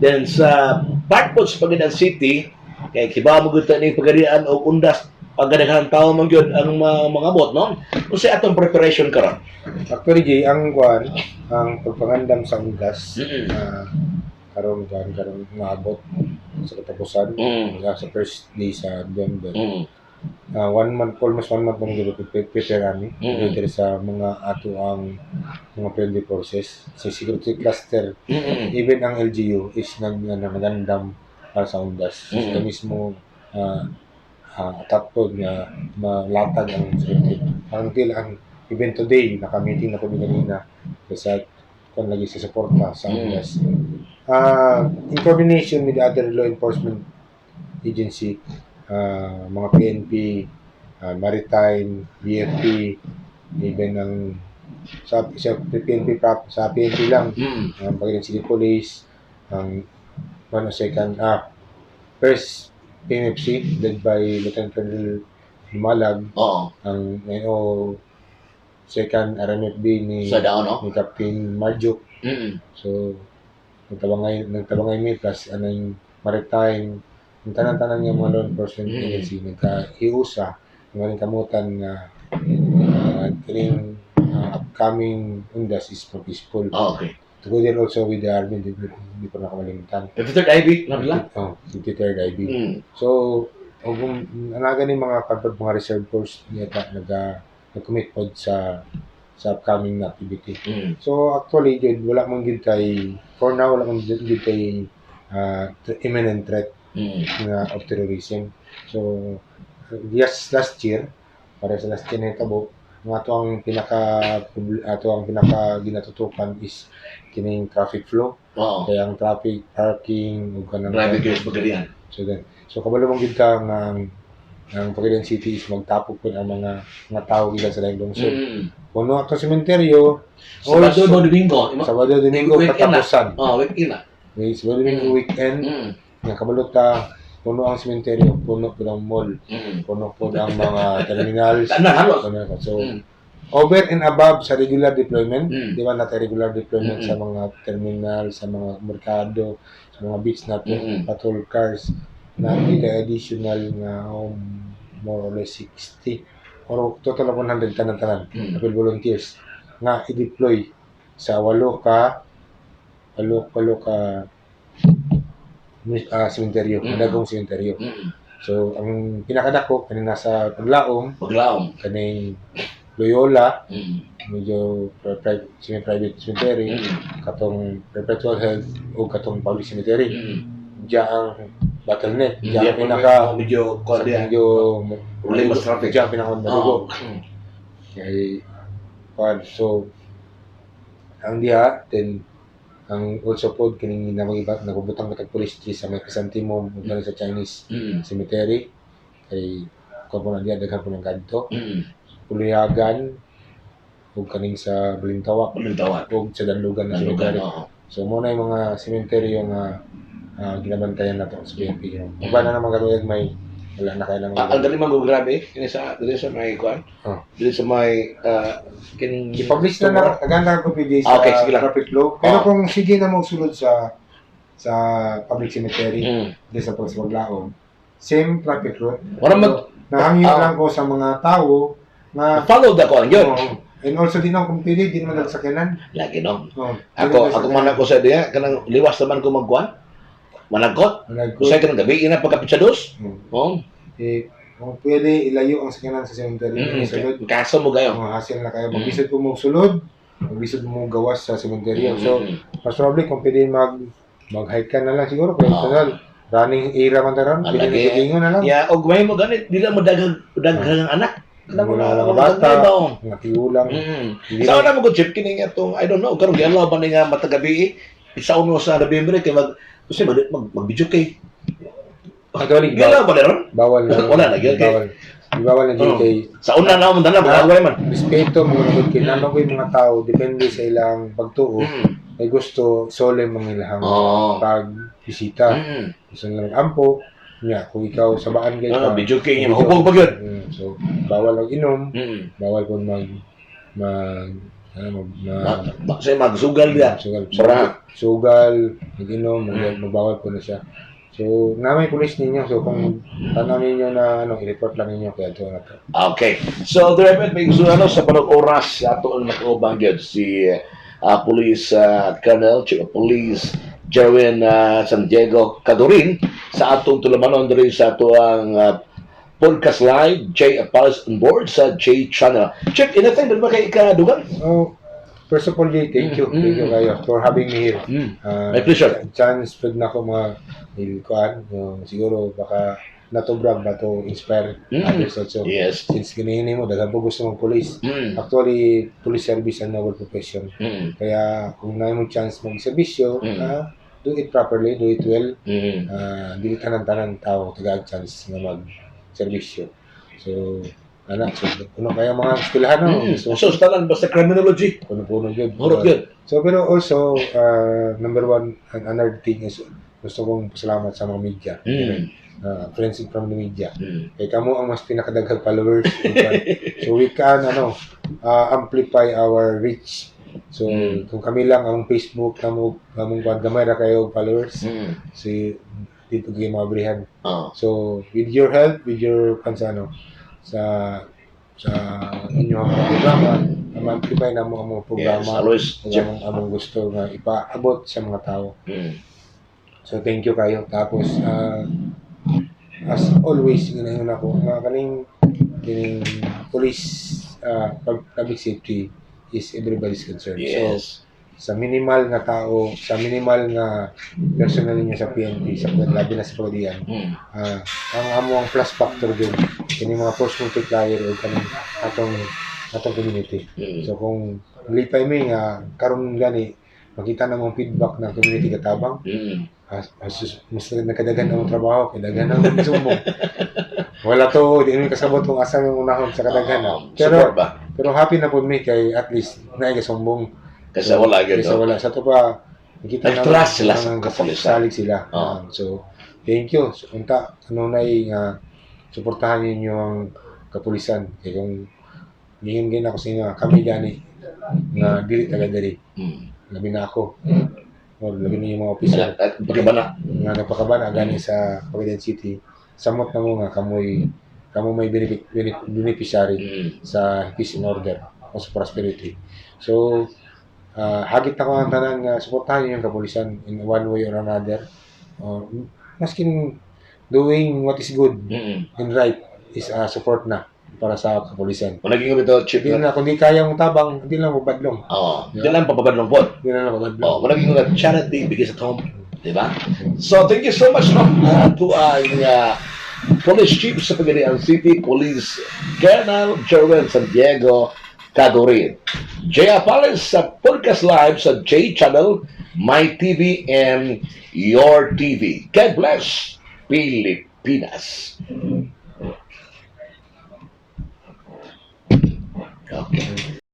then sa part po sa Pagadian City kay kiba mo gud ni pagadian og undas pagadaghang tao man gyud ang mga bot, no? Unsay atong preparation karon? Actually, Jay, ang pagpangandam sa undas, karon maabot sa katapusan, sa first day sa November. 1 month, almost 1 month nang prepare ani dito sa mga ato ang mga friendly process sa security cluster. Even ang LGU is nagandam para sa undas. Ito mismo tatod nga malatag ang security. Until ang event today, naka-meeting na kami kanina kasi kung lagi sa suporta sa undas. In coordination with the other law enforcement agency, mga PNP, Maritime, BFP, even ang sa PNP lang, ang Pagadian City Police, ang first PMFC led by Lieutenant Colonel Malag, ang second RMFB ni Sa daon, no? ni Captain Marjuk. So nagtabangay mi plus anong Maritime, ang tanan-tanan nga mga law enforcement agency nagka-hiusa ng kamutan nga kining upcoming undas is for peaceful. Okay. Together also with the army, di pa nakamalimutan. 53rd IB na nila? 53rd IB. So, kung anaga ni mga kapag mga reserve force nag-commit po sa upcoming na activity. So, actually, yun, wala mong gid kay, for now, wala mong gid kay imminent threat of terrorism. So, yes, last year, para sa last year na itabo, ato ang pinaka ginatutukan is kining traffic flow. Kaya ang traffic, parking, ug kanang Traffic is Pagadian. So kabalo mong gid ka ang Pagadian City is magtapok po ang mga tao gila sa laing lungsod. Puno ato sementeryo. Sabado Domingo. Sabado Domingo katapusan. Weekend na. Sabado Domingo weekend. Nga kabalo ta puno ang sementeryo, puno po ang mall, puno po ang mga terminals. So, over and above sa regular deployment, di ba natin regular deployment sa mga terminal, sa mga merkado, sa mga beach natin, patrol cars, na additional nga more or less 60 or total of 100 tanan-tanan apil volunteers nga i-deploy sa 8 ka sementeryo, madagong sementeryo. So, ang pinakadako kanina sa Paglaom, kaning Loyola, medyo semi-private cemetery, katong Perpetual Health o katong public cemetery. Diya ang bottleneck. Diya ang medyo mas traffic. Diya ang pinaka-malugo. So, ang diha, then ang also po kining nagubutang katag police chief sa may Crisantimum ug sa Chinese cemetery kay kuno na diha daghan po ng kadto. Pulihagan ug kaning sa Balintawak ug sa Danlugan na cemetery. So mo na yung mga cemetery nga ginabantayan nato sa PNP. Uban na naman katuyag may wala na kailangan. Ang dali man grabe kini sa may kwan. Dili sa may kining i-publish na aganda ko pwede sa traffic flow. Pero kung sige na mo sulod sa public cemetery di sa Paglaom, same traffic route. Nahangyo lang ko sa mga tao na follow the ko yun. And also din ang kumpili, di naman nagsakyanan. Lagi no. Ako man ako sa diya kanang liwas naman ko magkuan. Managot. Usay kanang gabi ina pagkapit sa dos. Kung pwede, ilayo ang sakyanan sa cemetery. Sulod, Kaso mo gayo. mga hassle na kayo. Magbisod po mo sulod, magbisod mo gawas sa cemetery. So, mas probably kung pwede mag-hike ka na lang siguro. Kaya kanal, running era man taron, pwede na tigingon na lang. Ya, og may mo ganit, dili mo daghang anak. Wala mga bata, mga tigulang. Sa una mo ko chip kini nga tong I don't know, karon gialaw ba ni nga matagabi isa uno sa November kay kasi mag-video kay. Actually, Gialaw ba ron? bawal na. Wala na, gyud kay. Bawal na gyud kay Sa una na mo dala magaway man. respeto mo na kay naman ko yung mga tao depende sa ilang pagtuo. May gusto solemn ang ilang pagbisita. Gusto nila ampo nya kung ikaw sabaan kay Video kay nga mahubog ba gyud. So bawal ang inom, bawal po Say magsugal dia. sugal, mag-inom, magbawal po na siya. So, namay pulis ninyo. So, kung tanong ninyo na i-report lang ninyo kaya ito na to. Okay. So, Director, may gusto sa panong oras ato ang nakaubang gyud si Police Colonel, Chief of Police Jerwin San Diego Cadorin sa atong tulamanon diri sa ato ang podcast live, J Palace on board sa J Channel. Chief, anything ba kay ikadugan? So, first of all, Jay, thank you. Thank you kayo for having me here. My pleasure. Chance pwede na ako mga siguro baka natubrag ba to inspire others also. Yes. Since ganihini mo, daghan po gusto mong police. Actually, police service ang noble profession. Kaya kung na mo chance mag-serbisyo, do it properly, do it well. Dili tanan-tanan tao tagag chance na mag-serbisyo. So, puno kaya mga eskwelahan So, tanan basta criminology. Puno yun. Murot yun. So, pero also, number one, another thing is, gusto kong pasalamat sa mga media. Friends from the media. Kaya kamo ang mas pinakadaghang followers. So, we can, amplify our reach. So, kung kami lang ang Facebook, kamong gamay na kayo followers, so, dito kayo mabrihan. So, with your help, with your sa inyong mga programa, ma-amplify na mo ang mga programa, among gusto na ipaabot sa mga tao. So, thank you kayo. Tapos, as always, ginayon ako, kaning police, public safety is everybody's concern. Yes. So, sa minimal nga tao, sa minimal nga personal niya sa PNP, sa labi na sa pagdiyan, ang amo ang plus factor din, kini mga force multiplier o kaning atong community. So kung lipay mi nga karon gani makita na mong feedback ng community katabang, mas nagkadagan ang trabaho, kadagan ang sumbong. Wala to, di mi kasabot kung asa yung unahon sa kadagan. Pero happy na po mi kay at least naigasumbong. Kasi wala gyud. Kasi wala. Sa ito pa, nakita na trust sila sa kapulisan. Salig sila. So, thank you. So, unta, suportahan ninyo ang kapulisan. Kaya kung hingin ako sa inyo, kami gani na dili taga-dali. Labi na ako. Labi na yung mga officer. Pagkabana. Nga nagpakabana gani sa Cagayan City. Samot na mo nga, kamo may beneficiary sa peace and order o sa prosperity. So, hagit na ko ang tanan nga suportahan niyo yung kapulisan in one way or another. Maskin doing what is good and right is support na para sa kapulisan. Kung naging ito, Chief, Hindi na, kung di kaya mong tabang, hindi lang mabadlong. hindi lang papabadlong po. Hindi lang mabadlong. Kung naging charity, biggest at home. Diba? So, thank you so much to ang Police Chief sa Cagayan City, Police Colonel Jerwin San Diego Cadorin. J Palace sa Podcast Live sa J Channel, My TV, and Your TV. God bless Pilipinas. Okay.